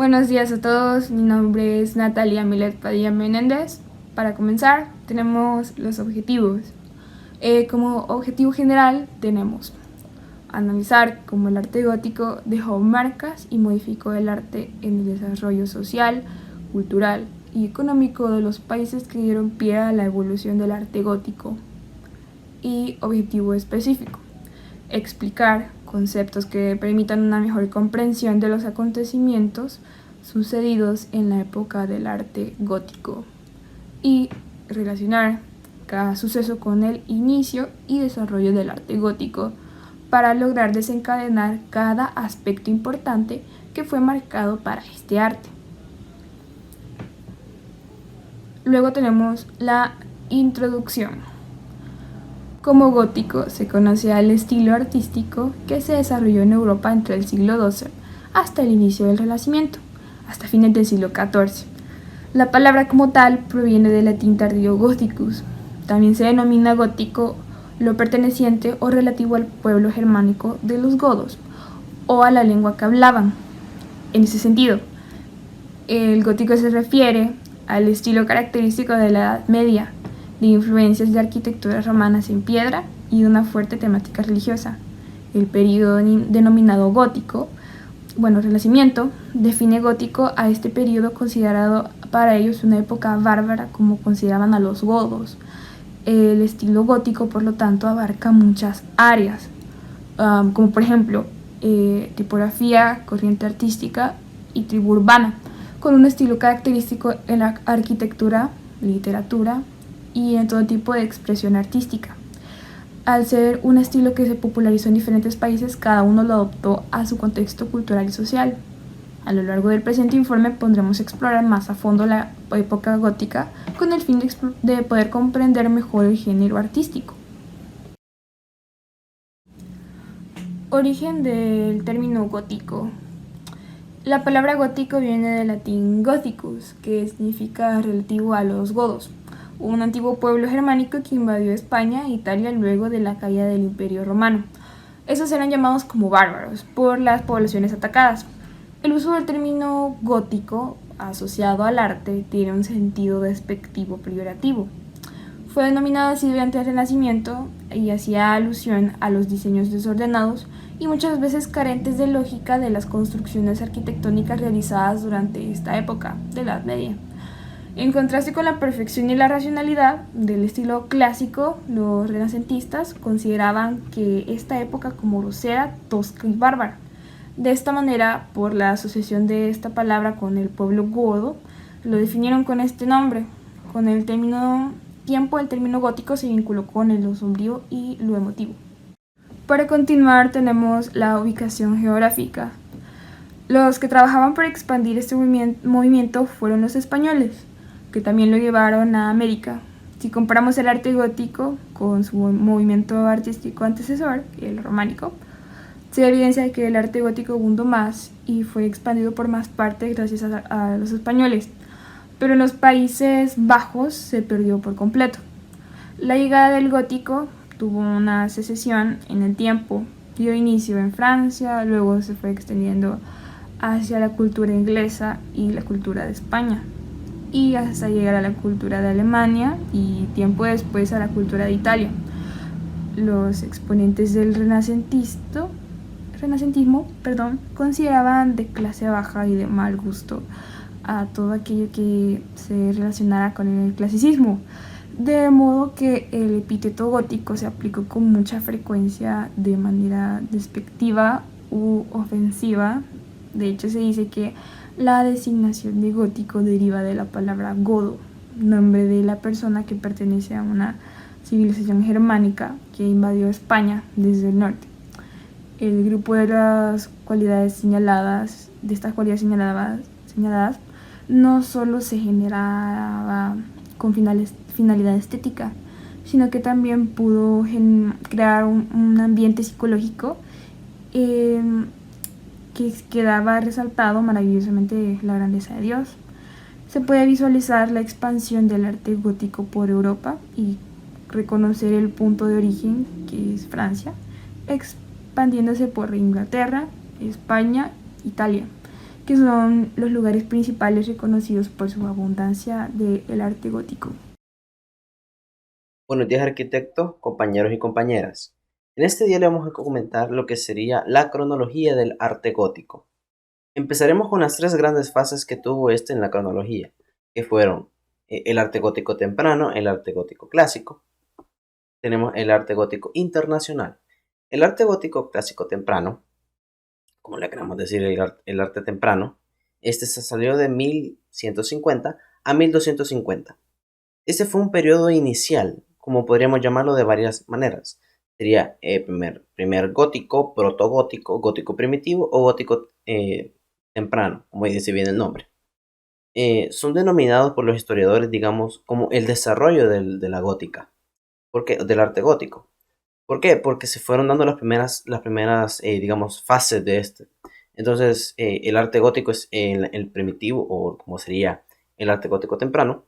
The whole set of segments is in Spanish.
Buenos días a todos, mi nombre es Natalia Milet Padilla Menéndez. Para comenzar, tenemos los objetivos. Como objetivo general tenemos analizar cómo el arte gótico dejó marcas y modificó el arte en el desarrollo social, cultural y económico de los países que dieron pie a la evolución del arte gótico. Y objetivo específico, explicar conceptos que permitan una mejor comprensión de los acontecimientos sucedidos en la época del arte gótico y relacionar cada suceso con el inicio y desarrollo del arte gótico para lograr desencadenar cada aspecto importante que fue marcado para este arte. Luego tenemos la introducción. Como gótico se conoce al estilo artístico que se desarrolló en Europa entre el siglo XII hasta el inicio del Renacimiento, hasta fines del siglo XIV. La palabra como tal proviene del latín tardío gothicus. También se denomina gótico lo perteneciente o relativo al pueblo germánico de los godos o a la lengua que hablaban. En ese sentido, el gótico se refiere al estilo característico de la Edad Media, de influencias de arquitecturas romanas en piedra y de una fuerte temática religiosa. El periodo denominado gótico, Renacimiento, define gótico a este periodo considerado para ellos una época bárbara como consideraban a los godos. El estilo gótico, por lo tanto, abarca muchas áreas, como por ejemplo tipografía, corriente artística y tribu urbana, con un estilo característico en la arquitectura, literatura y en todo tipo de expresión artística. Al ser un estilo que se popularizó en diferentes países, cada uno lo adoptó a su contexto cultural y social. A lo largo del presente informe pondremos a explorar más a fondo la época gótica con el fin de poder comprender mejor el género artístico. Origen del término gótico. La palabra gótico viene del latín gothicus, que significa relativo a los godos, un antiguo pueblo germánico que invadió España e Italia luego de la caída del Imperio Romano. Esos eran llamados como bárbaros por las poblaciones atacadas. El uso del término gótico asociado al arte tiene un sentido despectivo peyorativo. Fue denominado así durante el Renacimiento y hacía alusión a los diseños desordenados y muchas veces carentes de lógica de las construcciones arquitectónicas realizadas durante esta época de la Edad Media. En contraste con la perfección y la racionalidad del estilo clásico, los renacentistas consideraban que esta época como grosera, tosca y bárbara. De esta manera, por la asociación de esta palabra con el pueblo godo, lo definieron con este nombre. Con el tiempo, el término gótico se vinculó con lo sombrío y lo emotivo. Para continuar, tenemos la ubicación geográfica. Los que trabajaban para expandir este movimiento fueron los españoles, que también lo llevaron a América. Si comparamos el arte gótico con su movimiento artístico antecesor, el románico, se evidencia que el arte gótico abundó más y fue expandido por más partes gracias a los españoles, pero en los Países Bajos se perdió por completo. La llegada del gótico tuvo una secesión en el tiempo, dio inicio en Francia, luego se fue extendiendo hacia la cultura inglesa y la cultura de España, y hasta llegar a la cultura de Alemania y tiempo después a la cultura de Italia. Los exponentes del renacentismo consideraban de clase baja y de mal gusto a todo aquello que se relacionara con el clasicismo, de modo que el epíteto gótico se aplicó con mucha frecuencia de manera despectiva u ofensiva. De hecho, se dice que la designación de gótico deriva de la palabra godo, nombre de la persona que pertenece a una civilización germánica que invadió España desde el norte. El grupo de estas cualidades señaladas no solo se generaba con finalidad estética, sino que también pudo crear un ambiente psicológico que quedaba resaltado maravillosamente la grandeza de Dios. Se puede visualizar la expansión del arte gótico por Europa y reconocer el punto de origen, que es Francia, expandiéndose por Inglaterra, España, Italia, que son los lugares principales reconocidos por su abundancia del arte gótico. Buenos días, arquitectos, compañeros y compañeras. En este día le vamos a comentar lo que sería la cronología del arte gótico. Empezaremos con las tres grandes fases que tuvo este en la cronología, que fueron el arte gótico temprano, el arte gótico clásico, tenemos el arte gótico internacional. El arte gótico clásico temprano, como le queramos decir el arte temprano, este se salió de 1150 a 1250. Ese fue un periodo inicial, como podríamos llamarlo de varias maneras. Sería primer gótico, protogótico, gótico primitivo o gótico temprano, como dice bien el nombre. Son denominados por los historiadores, digamos, como el desarrollo de la gótica, del arte gótico. ¿Por qué? Porque se fueron dando las primeras digamos, fases de este. Entonces, el arte gótico es el primitivo, o como sería el arte gótico temprano.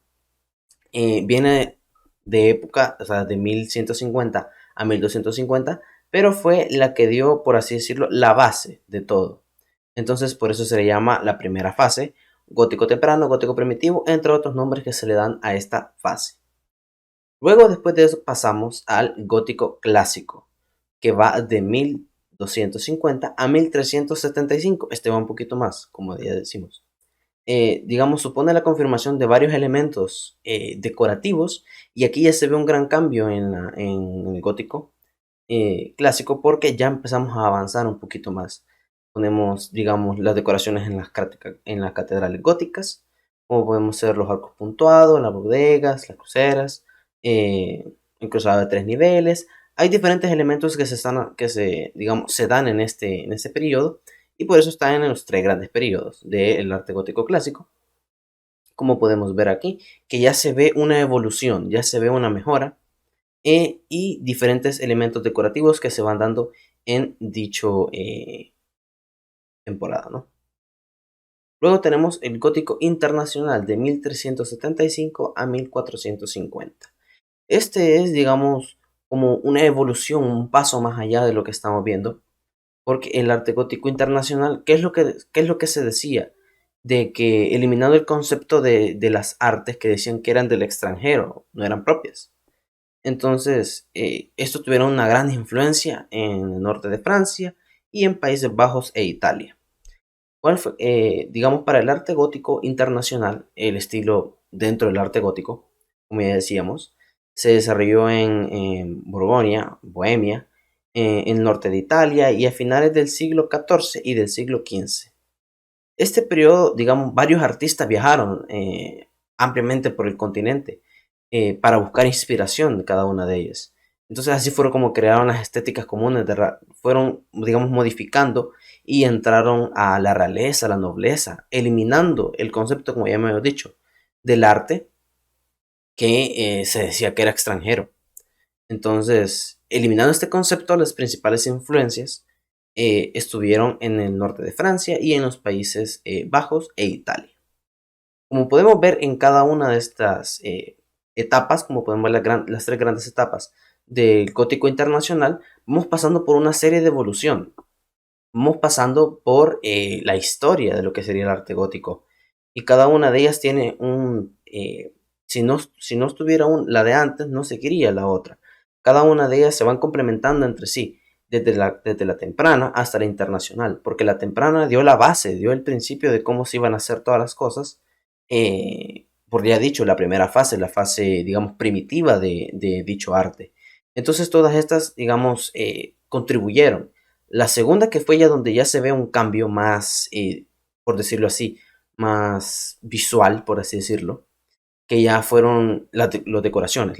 Viene de época, o sea, de 1150 a 1250, pero fue la que dio, por así decirlo, la base de todo. Entonces, por eso se le llama la primera fase, gótico temprano, gótico primitivo, entre otros nombres que se le dan a esta fase. Luego, después de eso, pasamos al gótico clásico, que va de 1250 a 1375. Este va un poquito más, como ya decimos. Digamos, supone la confirmación de varios elementos decorativos, y aquí ya se ve un gran cambio en el gótico clásico, porque ya empezamos a avanzar un poquito más. Ponemos, digamos, las decoraciones en las catedrales góticas, como podemos ser los arcos puntuados, las bodegas, las cruceras, incluso de 3 niveles. Hay diferentes elementos digamos, se dan en este periodo, y por eso están en los tres grandes periodos del arte gótico clásico. Como podemos ver aquí, que ya se ve una evolución, ya se ve una mejora, y diferentes elementos decorativos que se van dando en dicho temporada, ¿no? Luego tenemos el gótico internacional de 1375 a 1450. Este es, digamos, como una evolución, un paso más allá de lo que estamos viendo, porque el arte gótico internacional, ¿qué es lo que se decía? De que eliminando el concepto de las artes que decían que eran del extranjero, no eran propias. Entonces, estos tuvieron una gran influencia en el norte de Francia y en Países Bajos e Italia. ¿Cuál fue, digamos, para el arte gótico internacional, el estilo dentro del arte gótico, como ya decíamos, se desarrolló en Borgoña, Bohemia, en el norte de Italia y a finales del siglo XIV y del siglo XV? Este periodo, digamos, varios artistas viajaron ampliamente por el continente para buscar inspiración de cada una de ellas. Entonces así fueron como crearon las estéticas comunes, fueron, digamos, modificando y entraron a la realeza, a la nobleza, eliminando el concepto, como ya me había dicho, del arte que se decía que era extranjero. Entonces, eliminando este concepto, las principales influencias estuvieron en el norte de Francia y en los Países Bajos e Italia. Como podemos ver en cada una de estas etapas, como podemos ver las tres grandes etapas del gótico internacional, vamos pasando por una serie de evolución. Vamos pasando por la historia de lo que sería el arte gótico. Y cada una de ellas tiene si no estuviera la de antes, no seguiría la otra. Cada una de ellas se van complementando entre sí, desde la temprana hasta la internacional, porque la temprana dio la base, dio el principio de cómo se iban a hacer todas las cosas. Por ya dicho, la primera fase, la fase, digamos, primitiva de dicho arte. Entonces todas estas, digamos, contribuyeron. La segunda, que fue ya donde ya se ve un cambio más, por decirlo así, más visual, por así decirlo, que ya fueron las decoraciones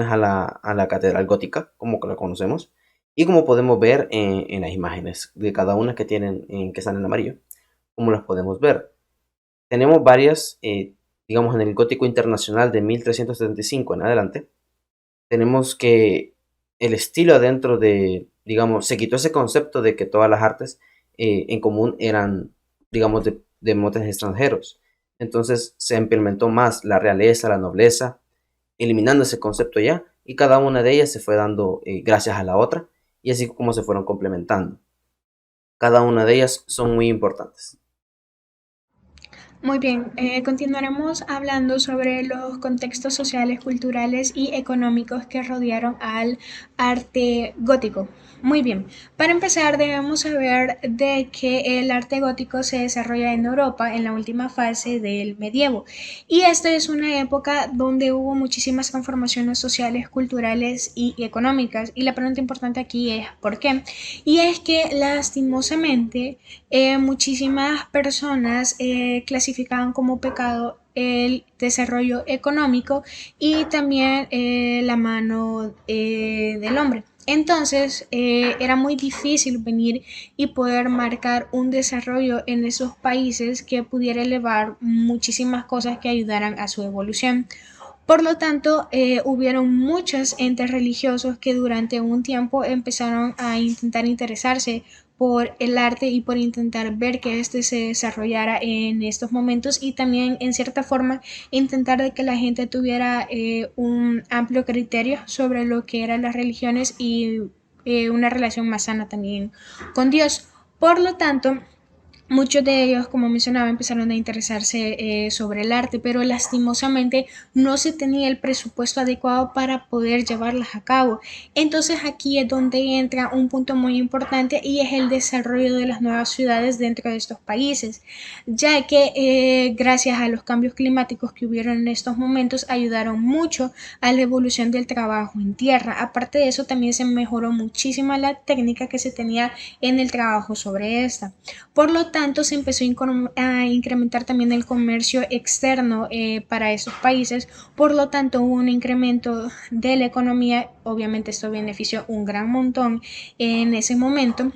a la catedral gótica, como que la conocemos, y como podemos ver en las imágenes de cada una que están en amarillo, como las podemos ver. Tenemos varias, digamos, en el gótico internacional de 1375 en adelante, tenemos que el estilo adentro digamos, se quitó ese concepto de que todas las artes en común eran, digamos, de motes extranjeros. Entonces se implementó más la realeza, la nobleza, eliminando ese concepto ya, y cada una de ellas se fue dando gracias a la otra, y así como se fueron complementando. Cada una de ellas son muy importantes. Muy bien, continuaremos hablando sobre los contextos sociales, culturales y económicos que rodearon al arte gótico. Muy bien, para empezar debemos saber de que el arte gótico se desarrolla en Europa en la última fase del medievo y esta es una época donde hubo muchísimas transformaciones sociales, culturales y económicas y la pregunta importante aquí es ¿por qué? Y es que lastimosamente muchísimas personas clasificaban como pecado el desarrollo económico y también la mano del hombre. Entonces era muy difícil venir y poder marcar un desarrollo en esos países que pudiera elevar muchísimas cosas que ayudaran a su evolución. Por lo tanto, hubieron muchos entes religiosos que durante un tiempo empezaron a intentar interesarse por el arte y por intentar ver que éste se desarrollara en estos momentos y también en cierta forma intentar de que la gente tuviera un amplio criterio sobre lo que eran las religiones y una relación más sana también con Dios. Por lo tanto, muchos de ellos, como mencionaba, empezaron a interesarse sobre el arte, pero lastimosamente no se tenía el presupuesto adecuado para poder llevarlas a cabo. Entonces aquí es donde entra un punto muy importante y es el desarrollo de las nuevas ciudades dentro de estos países, ya que gracias a los cambios climáticos que hubieron en estos momentos ayudaron mucho a la evolución del trabajo en tierra. Aparte de eso, también se mejoró muchísimo la técnica que se tenía en el trabajo sobre esta. Por lo tanto, se empezó a incrementar también el comercio externo para esos países. Por lo tanto, hubo un incremento de la economía. Obviamente esto benefició un gran montón en ese momento.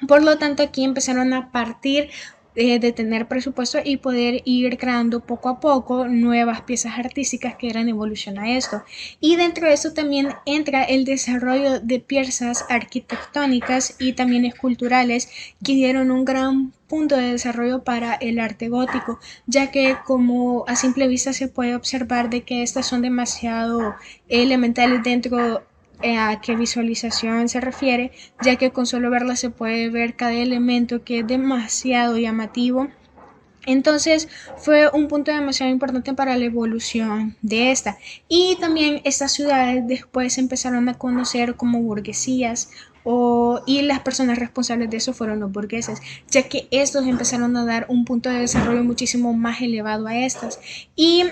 Por lo tanto, aquí empezaron a partir de tener presupuesto y poder ir creando poco a poco nuevas piezas artísticas que eran evolución a esto. Y dentro de esto también entra el desarrollo de piezas arquitectónicas y también esculturales que dieron un gran punto de desarrollo para el arte gótico, ya que como a simple vista se puede observar de que estas son demasiado elementales dentro a qué visualización se refiere, ya que con solo verla se puede ver cada elemento que es demasiado llamativo. Entonces fue un punto demasiado importante para la evolución de esta. Y también estas ciudades después se empezaron a conocer como burguesías y las personas responsables de eso fueron los burgueses, ya que estos empezaron a dar un punto de desarrollo muchísimo más elevado a estas. Y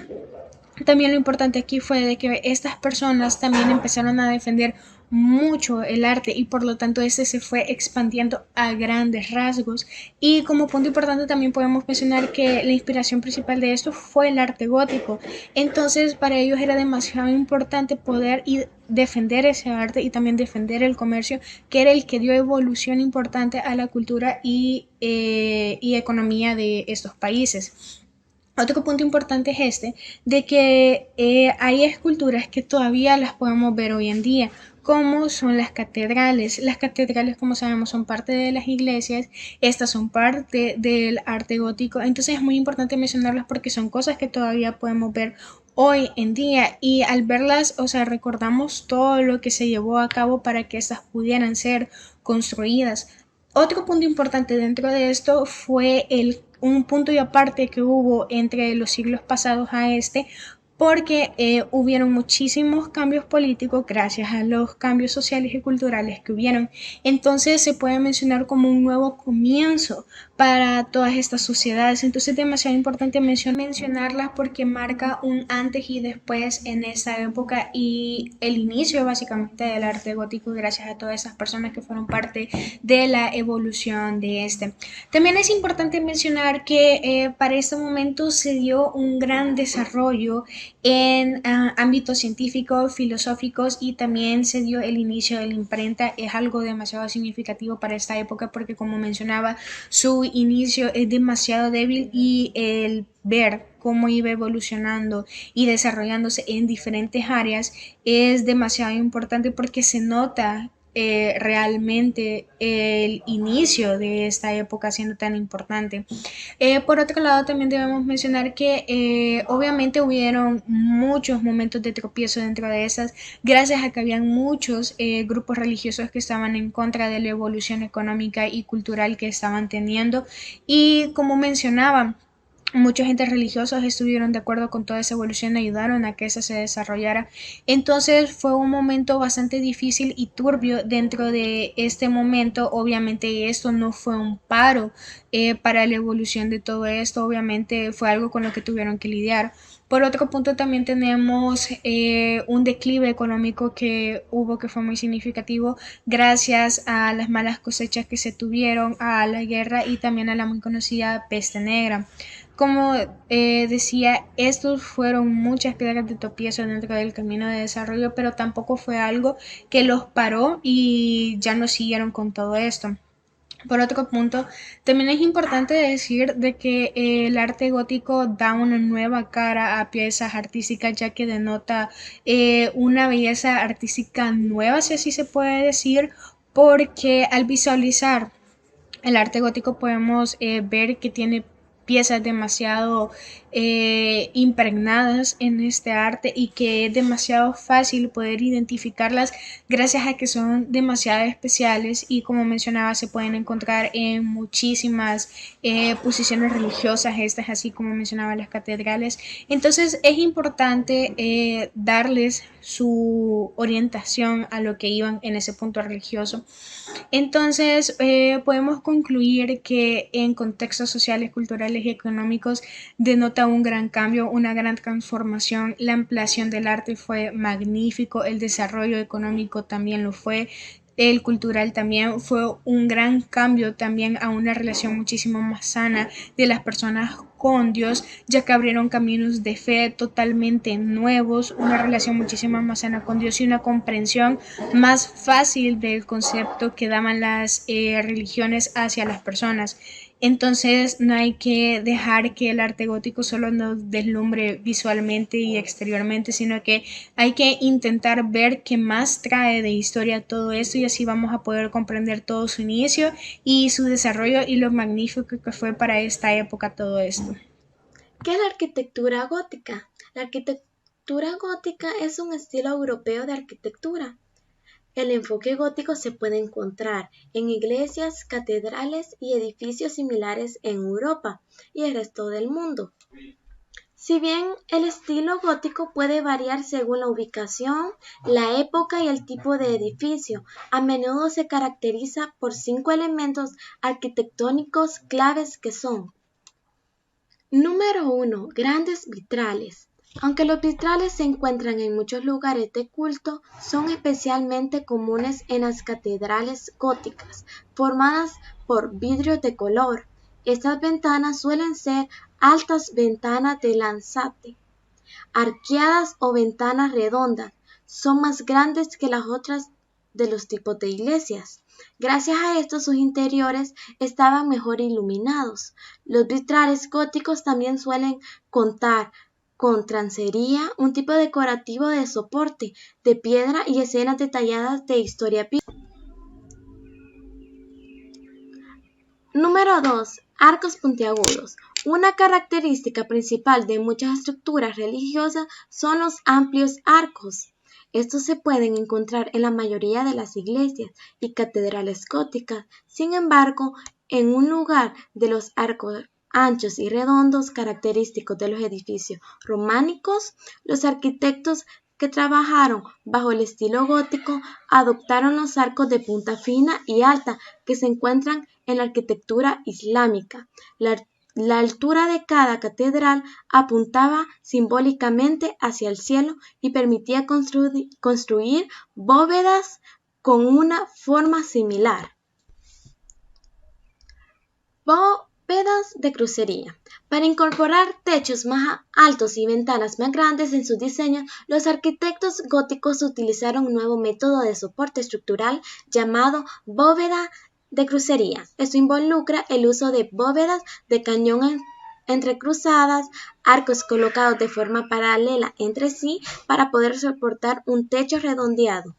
también lo importante aquí fue de que estas personas también empezaron a defender mucho el arte y por lo tanto este se fue expandiendo a grandes rasgos y como punto importante también podemos mencionar que la inspiración principal de esto fue el arte gótico, entonces para ellos era demasiado importante poder defender ese arte y también defender el comercio que era el que dio evolución importante a la cultura y economía de estos países. Otro punto importante es este, de que hay esculturas que todavía las podemos ver hoy en día, como son las catedrales. Las catedrales, como sabemos, son parte de las iglesias, estas son parte del arte gótico, entonces es muy importante mencionarlas porque son cosas que todavía podemos ver hoy en día y al verlas, o sea, recordamos todo lo que se llevó a cabo para que estas pudieran ser construidas. Otro punto importante dentro de esto fue un punto y aparte que hubo entre los siglos pasados a este, porque hubieron muchísimos cambios políticos gracias a los cambios sociales y culturales que hubieron. Entonces se puede mencionar como un nuevo comienzo para todas estas sociedades. Entonces es demasiado importante mencionarlas porque marca un antes y después en esa época y el inicio básicamente del arte gótico gracias a todas esas personas que fueron parte de la evolución de este. También es importante mencionar que para este momento se dio un gran desarrollo en ámbitos científicos, filosóficos y también se dio el inicio de la imprenta. Es algo demasiado significativo para esta época porque como mencionaba, su inicio es demasiado débil y el ver cómo iba evolucionando y desarrollándose en diferentes áreas es demasiado importante porque se nota realmente el inicio de esta época siendo tan importante. Por otro lado, también debemos mencionar que obviamente hubieron muchos momentos de tropiezo dentro de esas, gracias a que habían muchos grupos religiosos que estaban en contra de la evolución económica y cultural que estaban teniendo. Y como mencionaba, Muchos entes religiosos estuvieron de acuerdo con toda esa evolución, ayudaron a que esa se desarrollara. Entonces fue un momento bastante difícil y turbio dentro de este momento. Obviamente esto no fue un paro para la evolución de todo esto, obviamente fue algo con lo que tuvieron que lidiar. Por otro punto también tenemos un declive económico que hubo, que fue muy significativo gracias a las malas cosechas que se tuvieron, a la guerra y también a la muy conocida peste negra. Como decía, estos fueron muchas piedras de tropiezo dentro del camino de desarrollo, pero tampoco fue algo que los paró y ya no siguieron con todo esto. Por otro punto, también es importante decir de que el arte gótico da una nueva cara a piezas artísticas, ya que denota una belleza artística nueva, si así se puede decir, porque al visualizar el arte gótico podemos ver que tiene piezas demasiado impregnadas en este arte y que es demasiado fácil poder identificarlas gracias a que son demasiado especiales y como mencionaba se pueden encontrar en muchísimas posiciones religiosas, estas así como mencionaba las catedrales. Entonces es importante darles su orientación a lo que iban en ese punto religioso. Entonces, podemos concluir que en contextos sociales, culturales y económicos denota un gran cambio, una gran transformación. La ampliación del arte fue magnífico, el desarrollo económico también lo fue, el cultural también fue un gran cambio también a una relación muchísimo más sana de las personas con Dios, ya que abrieron caminos de fe totalmente nuevos, una relación muchísimo más sana con Dios y una comprensión más fácil del concepto que daban las religiones hacia las personas. Entonces no hay que dejar que el arte gótico solo nos deslumbre visualmente y exteriormente, sino que hay que intentar ver qué más trae de historia todo esto y así vamos a poder comprender todo su inicio y su desarrollo y lo magnífico que fue para esta época todo esto. ¿Qué es la arquitectura gótica? La arquitectura gótica es un estilo europeo de arquitectura. El enfoque gótico se puede encontrar en iglesias, catedrales y edificios similares en Europa y el resto del mundo. Si bien el estilo gótico puede variar según la ubicación, la época y el tipo de edificio, a menudo se caracteriza por 5 elementos arquitectónicos claves que son: Número 1. Grandes vitrales. Aunque los vitrales se encuentran en muchos lugares de culto, son especialmente comunes en las catedrales góticas, formadas por vidrios de color. Estas ventanas suelen ser altas ventanas de lanzate, arqueadas o ventanas redondas. Son más grandes que las otras de los tipos de iglesias. Gracias a esto sus interiores estaban mejor iluminados. Los vitrales góticos también suelen contar con trancería, un tipo decorativo de soporte de piedra y escenas detalladas de historia bíblica. Número 2. Arcos puntiagudos. Una característica principal de muchas estructuras religiosas son los amplios arcos. Estos se pueden encontrar en la mayoría de las iglesias y catedrales góticas. Sin embargo, en un lugar de los arcos anchos y redondos característicos de los edificios románicos, los arquitectos que trabajaron bajo el estilo gótico adoptaron los arcos de punta fina y alta que se encuentran en la arquitectura islámica. La altura de cada catedral apuntaba simbólicamente hacia el cielo y permitía construir bóvedas con una forma similar. Bóvedas de crucería. Para incorporar techos más altos y ventanas más grandes en sus diseños, los arquitectos góticos utilizaron un nuevo método de soporte estructural llamado bóveda de crucería. Esto involucra el uso de bóvedas de cañón entrecruzadas, arcos colocados de forma paralela entre sí para poder soportar un techo redondeado.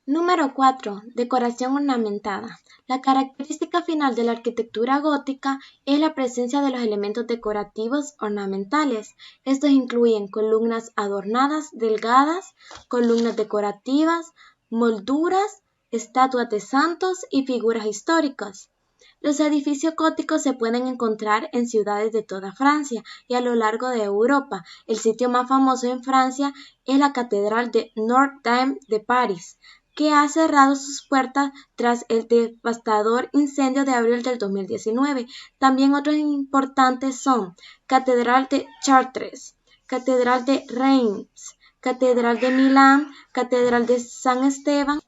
Número 4. Decoración ornamentada. La característica final de la arquitectura gótica es la presencia de los elementos decorativos ornamentales. Estos incluyen columnas adornadas delgadas, columnas decorativas, molduras, estatuas de santos y figuras históricas. Los edificios góticos se pueden encontrar en ciudades de toda Francia y a lo largo de Europa. El sitio más famoso en Francia es la Catedral de Notre Dame de París, que ha cerrado sus puertas tras el devastador incendio de abril del 2019. También otros importantes son Catedral de Chartres, Catedral de Reims, Catedral de Milán, Catedral de San Esteban.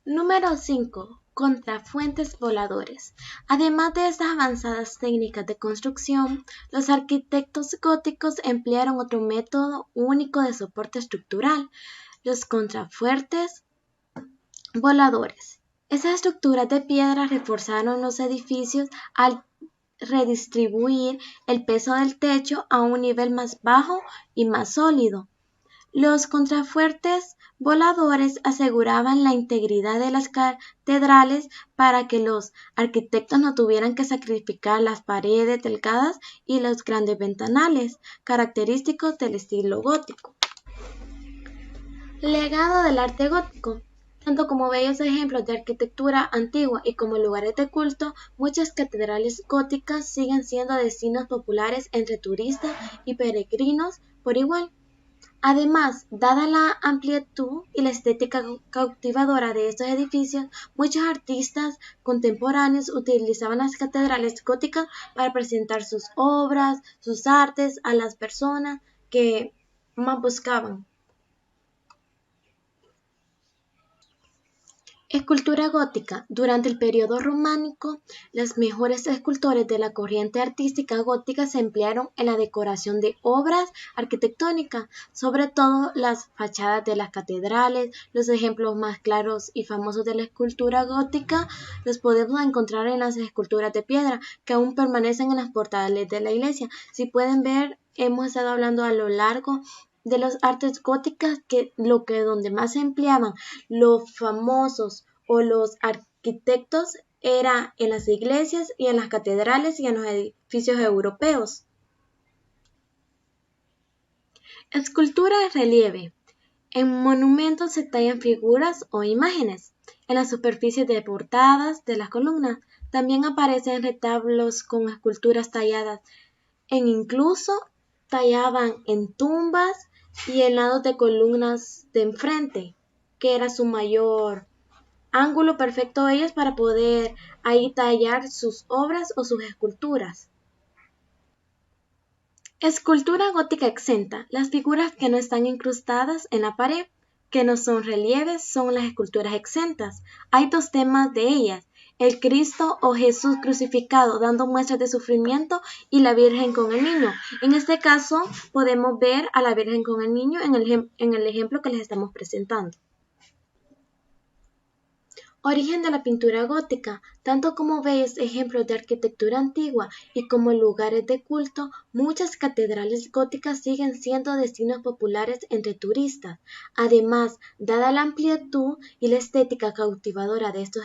Número 5. Contrafuertes voladores. Además de estas avanzadas técnicas de construcción, los arquitectos góticos emplearon otro método único de soporte estructural, los contrafuertes voladores. Esas estructuras de piedra reforzaron los edificios al redistribuir el peso del techo a un nivel más bajo y más sólido. Los contrafuertes voladores aseguraban la integridad de las catedrales para que los arquitectos no tuvieran que sacrificar las paredes delgadas y los grandes ventanales, característicos del estilo gótico. Legado del arte gótico. Tanto como bellos ejemplos de arquitectura antigua y como lugares de culto, muchas catedrales góticas siguen siendo destinos populares entre turistas y peregrinos por igual. Además, dada la amplitud y la estética cautivadora de estos edificios, muchos artistas contemporáneos utilizaban las catedrales góticas para presentar sus obras, sus artes a las personas que más buscaban. Escultura gótica. Durante el periodo románico, los mejores escultores de la corriente artística gótica se emplearon en la decoración de obras arquitectónicas, sobre todo las fachadas de las catedrales. Los ejemplos más claros y famosos de la escultura gótica los podemos encontrar en las esculturas de piedra que aún permanecen en las portales de la iglesia. Si pueden ver, hemos estado hablando a lo largo de las artes góticas donde más se empleaban los famosos o los arquitectos era en las iglesias y en las catedrales y en los edificios europeos. Escultura de relieve. En monumentos se tallan figuras o imágenes. En las superficies de portadas de las columnas también aparecen retablos con esculturas talladas incluso tallaban en tumbas y en lados de columnas de enfrente, que era su mayor ángulo perfecto ellos para poder ahí tallar sus obras o sus esculturas. Escultura gótica exenta. Las figuras que no están incrustadas en la pared, que no son relieves, son las esculturas exentas. Hay dos temas de ellas: el Cristo o Jesús crucificado dando muestras de sufrimiento y la Virgen con el niño. En este caso podemos ver a la Virgen con el niño en el ejemplo que les estamos presentando. Origen de la pintura gótica. Tanto como veis ejemplos de arquitectura antigua y como lugares de culto, muchas catedrales góticas siguen siendo destinos populares entre turistas. Además, dada la amplitud y la estética cautivadora de estos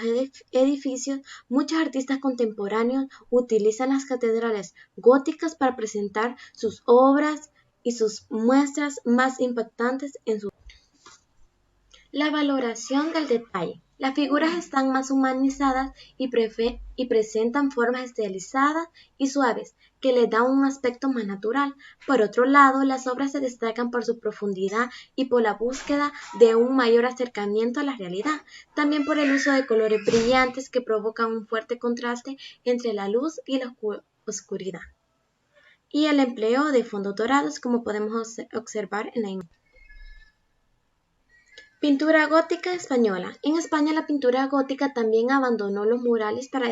edificios, muchos artistas contemporáneos utilizan las catedrales góticas para presentar sus obras y sus muestras más impactantes en su. La valoración del detalle. Las figuras están más humanizadas y presentan formas estilizadas y suaves, que les dan un aspecto más natural. Por otro lado, las obras se destacan por su profundidad y por la búsqueda de un mayor acercamiento a la realidad. También por el uso de colores brillantes que provocan un fuerte contraste entre la luz y la oscuridad. Y el empleo de fondos dorados, como podemos observar en la imagen. Pintura gótica española. En España la pintura gótica también abandonó los murales para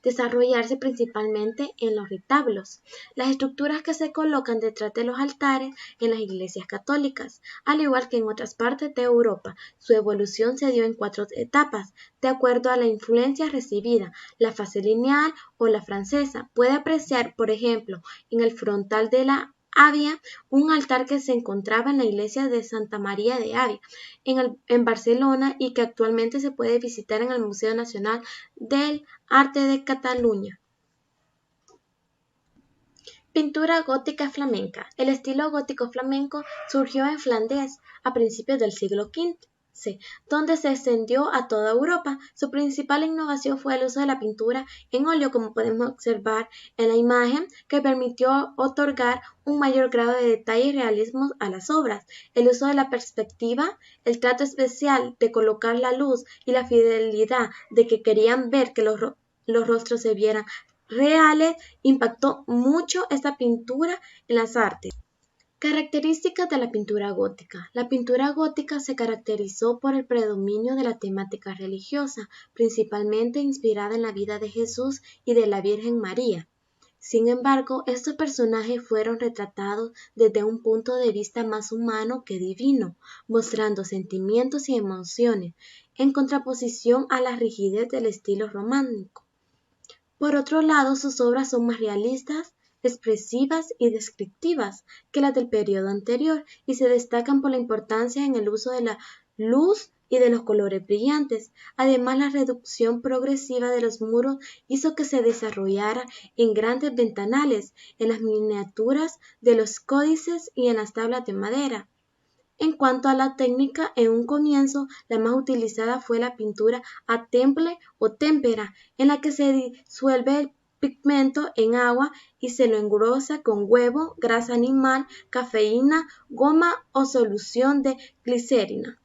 desarrollarse principalmente en los retablos, las estructuras que se colocan detrás de los altares en las iglesias católicas. Al igual que en otras partes de Europa, su evolución se dio en 4 etapas, de acuerdo a la influencia recibida. La fase lineal o la francesa puede apreciar, por ejemplo, en el frontal de la Avia, un altar que se encontraba en la iglesia de Santa María de Avia, en Barcelona, y que actualmente se puede visitar en el Museo Nacional del Arte de Cataluña. Pintura gótica flamenca. El estilo gótico flamenco surgió en Flandes a principios del siglo V. donde se extendió a toda Europa. Su principal innovación fue el uso de la pintura en óleo, como podemos observar en la imagen, que permitió otorgar un mayor grado de detalle y realismo a las obras. El uso de la perspectiva, el trato especial de colocar la luz y la fidelidad de que querían ver que los rostros se vieran reales, impactó mucho esta pintura en las artes. Características de la pintura gótica. La pintura gótica se caracterizó por el predominio de la temática religiosa, principalmente inspirada en la vida de Jesús y de la Virgen María. Sin embargo, estos personajes fueron retratados desde un punto de vista más humano que divino, mostrando sentimientos y emociones, en contraposición a la rigidez del estilo románico. Por otro lado, sus obras son más realistas, expresivas y descriptivas que las del periodo anterior y se destacan por la importancia en el uso de la luz y de los colores brillantes. Además, la reducción progresiva de los muros hizo que se desarrollara en grandes ventanales, en las miniaturas de los códices y en las tablas de madera. En cuanto a la técnica, en un comienzo la más utilizada fue la pintura a temple o témpera, en la que se disuelve el pigmento en agua y se lo engrosa con huevo, grasa animal, cafeína, goma o solución de glicerina.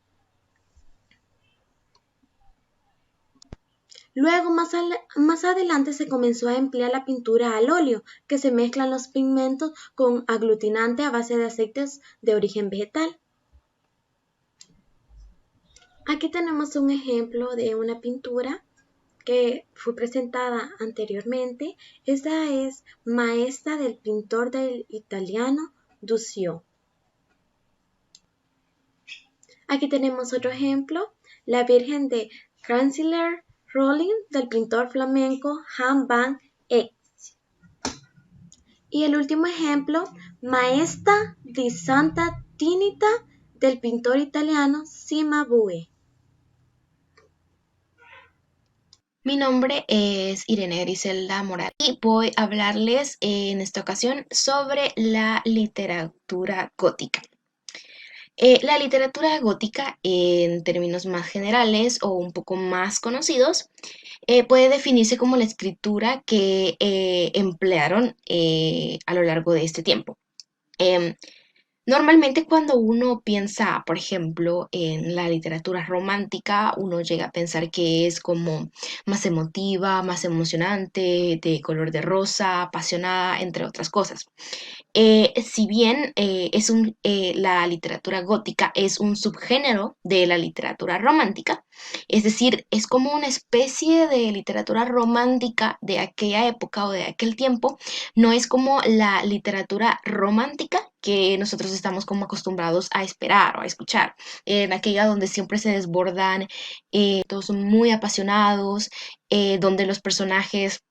Luego, más adelante, se comenzó a emplear la pintura al óleo, que se mezclan los pigmentos con aglutinante a base de aceites de origen vegetal. Aquí tenemos un ejemplo de una pintura que fue presentada anteriormente. Esta es Maestra del pintor del italiano Duccio. Aquí tenemos otro ejemplo, la Virgen de Cancelliere Rolling del pintor flamenco Jan van Eyck. Y el último ejemplo, Maestra di Santa Trinita del pintor italiano Cimabue. Mi nombre es Irene Griselda Moral y voy a hablarles en esta ocasión sobre la literatura gótica. La literatura gótica, en términos más generales o un poco más conocidos, puede definirse como la escritura que emplearon a lo largo de este tiempo. Em, Normalmente cuando uno piensa, por ejemplo, en la literatura romántica, uno llega a pensar que es como más emotiva, más emocionante, de color de rosa, apasionada, entre otras cosas. Si bien la literatura gótica es un subgénero de la literatura romántica, es decir, es como una especie de literatura romántica de aquella época o de aquel tiempo, no es como la literatura romántica que nosotros estamos como acostumbrados a esperar o a escuchar, en aquella donde siempre se desbordan, todos son muy apasionados, donde los personajes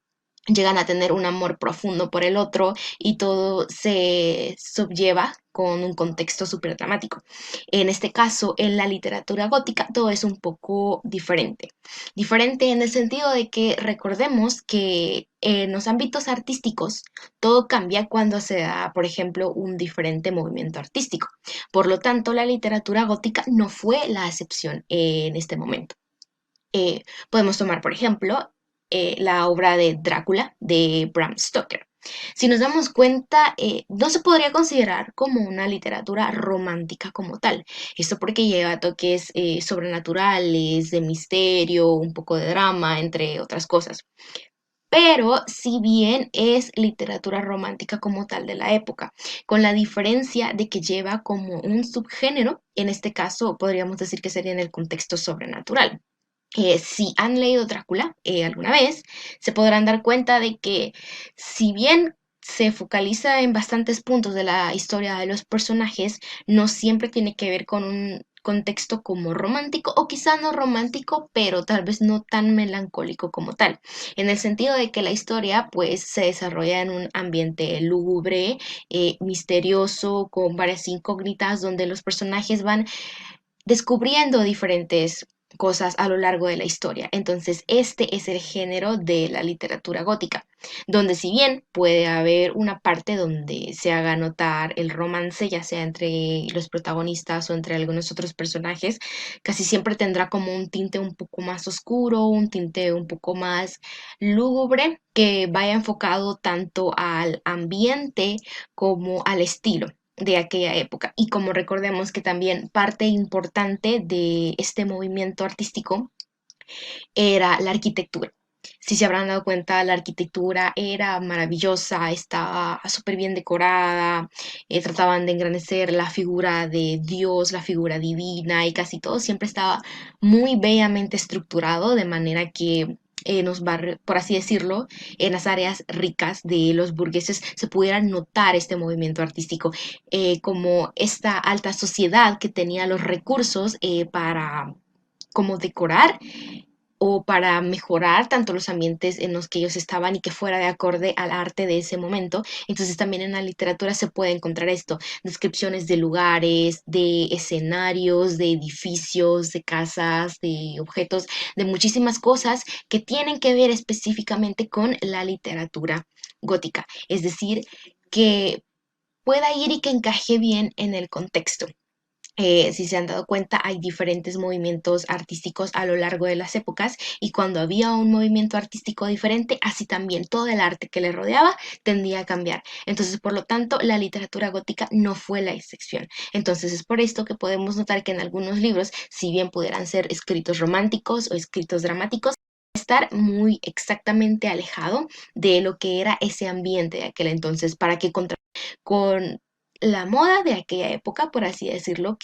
llegan a tener un amor profundo por el otro y todo se sublleva con un contexto súper dramático. En este caso, en la literatura gótica, todo es un poco diferente. Diferente en el sentido de que recordemos que en los ámbitos artísticos todo cambia cuando se da, por ejemplo, un diferente movimiento artístico. Por lo tanto, la literatura gótica no fue la excepción en este momento. Podemos tomar, por ejemplo, la obra de Drácula de Bram Stoker. Si nos damos cuenta, no se podría considerar como una literatura romántica como tal. Esto porque lleva toques sobrenaturales, de misterio, un poco de drama, entre otras cosas. Pero si bien es literatura romántica como tal de la época, con la diferencia de que lleva como un subgénero, en este caso podríamos decir que sería en el contexto sobrenatural. Si han leído Drácula alguna vez, se podrán dar cuenta de que si bien se focaliza en bastantes puntos de la historia de los personajes, no siempre tiene que ver con un contexto como romántico o quizá no romántico, pero tal vez no tan melancólico como tal, en el sentido de que la historia pues se desarrolla en un ambiente lúgubre, misterioso, con varias incógnitas donde los personajes van descubriendo diferentes cosas a lo largo de la historia. Entonces, este es el género de la literatura gótica, donde si bien puede haber una parte donde se haga notar el romance, ya sea entre los protagonistas o entre algunos otros personajes, casi siempre tendrá como un tinte un poco más oscuro, un tinte un poco más lúgubre, que vaya enfocado tanto al ambiente como al estilo de aquella época. Y como recordemos que también parte importante de este movimiento artístico era la arquitectura. Si se habrán dado cuenta, la arquitectura era maravillosa, estaba súper bien decorada, trataban de engrandecer la figura de Dios, la figura divina, y casi todo siempre estaba muy bellamente estructurado, de manera que en los barrios, por así decirlo, en las áreas ricas de los burgueses se pudiera notar este movimiento artístico, como esta alta sociedad que tenía los recursos para como decorar o para mejorar tanto los ambientes en los que ellos estaban y que fuera de acorde al arte de ese momento. Entonces también en la literatura se puede encontrar esto, descripciones de lugares, de escenarios, de edificios, de casas, de objetos, de muchísimas cosas que tienen que ver específicamente con la literatura gótica. Es decir, que pueda ir y que encaje bien en el contexto. Si se han dado cuenta, hay diferentes movimientos artísticos a lo largo de las épocas y cuando había un movimiento artístico diferente, así también todo el arte que le rodeaba tendía a cambiar. Entonces, por lo tanto, la literatura gótica no fue la excepción. Entonces, es por esto que podemos notar que en algunos libros, si bien pudieran ser escritos románticos o escritos dramáticos, estar muy exactamente alejado de lo que era ese ambiente de aquel entonces para que con la moda de aquella época, por así decirlo,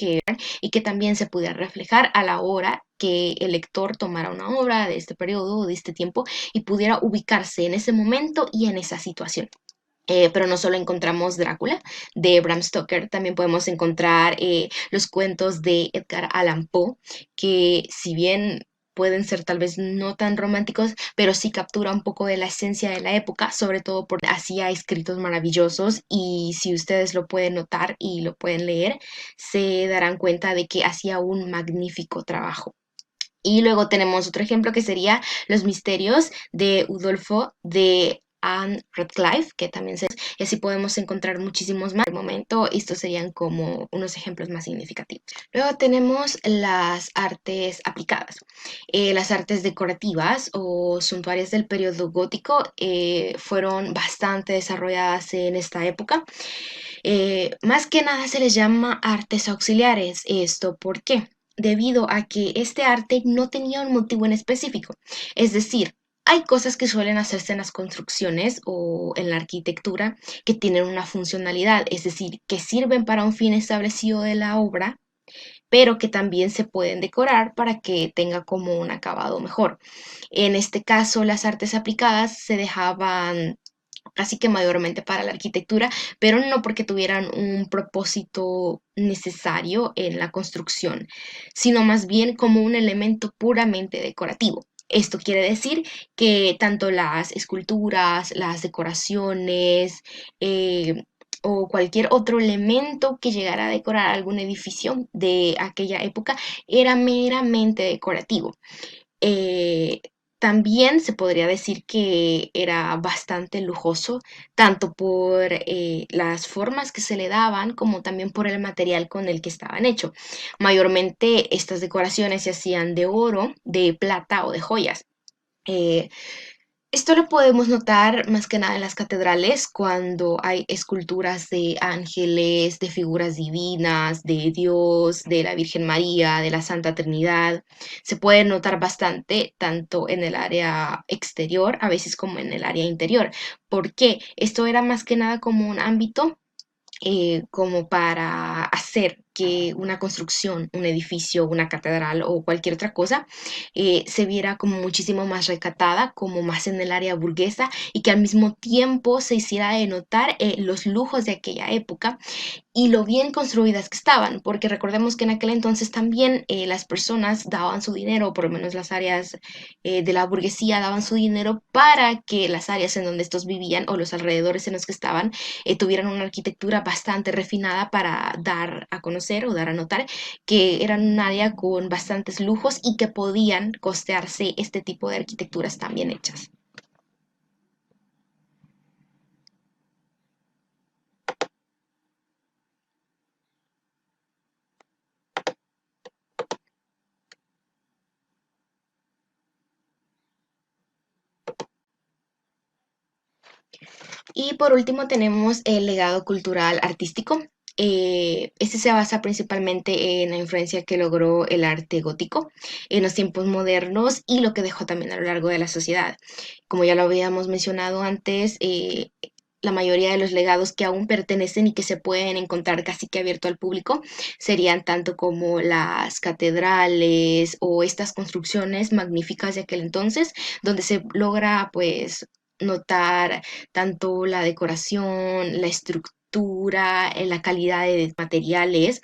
y que también se pudiera reflejar a la hora que el lector tomara una obra de este periodo o de este tiempo y pudiera ubicarse en ese momento y en esa situación. Pero no solo encontramos Drácula de Bram Stoker, también podemos encontrar los cuentos de Edgar Allan Poe, que si bien pueden ser tal vez no tan románticos, pero sí captura un poco de la esencia de la época, sobre todo porque hacía escritos maravillosos y si ustedes lo pueden notar y lo pueden leer, se darán cuenta de que hacía un magnífico trabajo. Y luego tenemos otro ejemplo que sería Los misterios de Udolfo de Anne Radcliffe, que también y así podemos encontrar muchísimos más. De momento, estos serían como unos ejemplos más significativos. Luego tenemos las artes aplicadas. Las artes decorativas o suntuarias del periodo gótico fueron bastante desarrolladas en esta época. Más que nada se les llama artes auxiliares. ¿Esto por qué? Debido a que este arte no tenía un motivo en específico. Es decir, hay cosas que suelen hacerse en las construcciones o en la arquitectura que tienen una funcionalidad, es decir, que sirven para un fin establecido de la obra, pero que también se pueden decorar para que tenga como un acabado mejor. En este caso, las artes aplicadas se dejaban casi que mayormente para la arquitectura, pero no porque tuvieran un propósito necesario en la construcción, sino más bien como un elemento puramente decorativo. Esto quiere decir que tanto las esculturas, las decoraciones o cualquier otro elemento que llegara a decorar algún edificio de aquella época era meramente decorativo. Eh, También se podría decir que era bastante lujoso, tanto por las formas que se le daban como también por el material con el que estaban hechos. Mayormente estas decoraciones se hacían de oro, de plata o de joyas. Eh, Esto lo podemos notar más que nada en las catedrales cuando hay esculturas de ángeles, de figuras divinas, de Dios, de la Virgen María, de la Santa Trinidad. Se puede notar bastante tanto en el área exterior a veces como en el área interior. ¿Por qué? Esto era más que nada como un ámbito como para hacer que una construcción, un edificio, una catedral o cualquier otra cosa se viera como muchísimo más recatada, como más en el área burguesa y que al mismo tiempo se hiciera de notar los lujos de aquella época y lo bien construidas que estaban, porque recordemos que en aquel entonces también las personas daban su dinero, por lo menos las áreas de la burguesía daban su dinero para que las áreas en donde estos vivían o los alrededores en los que estaban tuvieran una arquitectura bastante refinada para dar a conocer conocer o dar a notar que eran un área con bastantes lujos y que podían costearse este tipo de arquitecturas tan bien hechas. Y por último tenemos el legado cultural artístico. Este se basa principalmente en la influencia que logró el arte gótico en los tiempos modernos y lo que dejó también a lo largo de la sociedad. Como ya lo habíamos mencionado antes, la mayoría de los legados que aún pertenecen y que se pueden encontrar casi que abierto al público serían tanto como las catedrales o estas construcciones magníficas de aquel entonces, donde se logra pues notar tanto la decoración, la estructura, la calidad de materiales.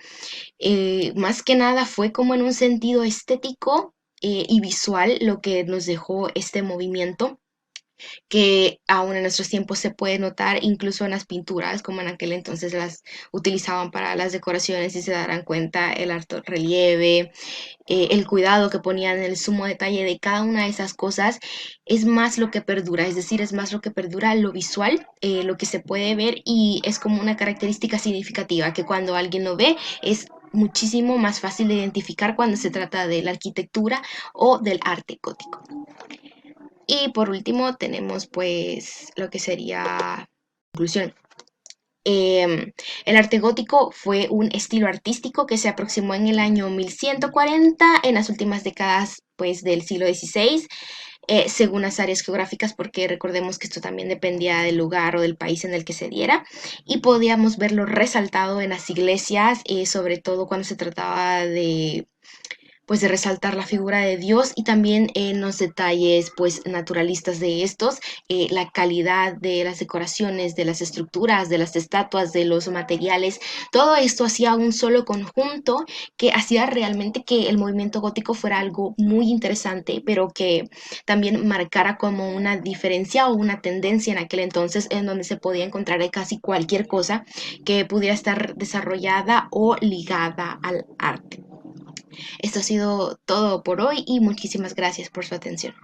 Más que nada fue como en un sentido estético y visual lo que nos dejó este movimiento que aún en nuestros tiempos se puede notar incluso en las pinturas, como en aquel entonces las utilizaban para las decoraciones y se darán cuenta el alto relieve, el cuidado que ponían en el sumo detalle de cada una de esas cosas, es más lo que perdura, es decir, es más lo que perdura lo visual, lo que se puede ver y es como una característica significativa que cuando alguien lo ve es muchísimo más fácil de identificar cuando se trata de la arquitectura o del arte gótico. Y por último tenemos pues lo que sería conclusión. El arte gótico fue un estilo artístico que se aproximó en el año 1140 en las últimas décadas pues, del siglo XVI, según las áreas geográficas, porque recordemos que esto también dependía del lugar o del país en el que se diera, y podíamos verlo resaltado en las iglesias, sobre todo cuando se trataba de pues de resaltar la figura de Dios y también en los detalles pues naturalistas de estos, la calidad de las decoraciones, de las estructuras, de las estatuas, de los materiales, todo esto hacía un solo conjunto que hacía realmente que el movimiento gótico fuera algo muy interesante, pero que también marcara como una diferencia o una tendencia en aquel entonces en donde se podía encontrar casi cualquier cosa que pudiera estar desarrollada o ligada al arte. Esto ha sido todo por hoy y muchísimas gracias por su atención.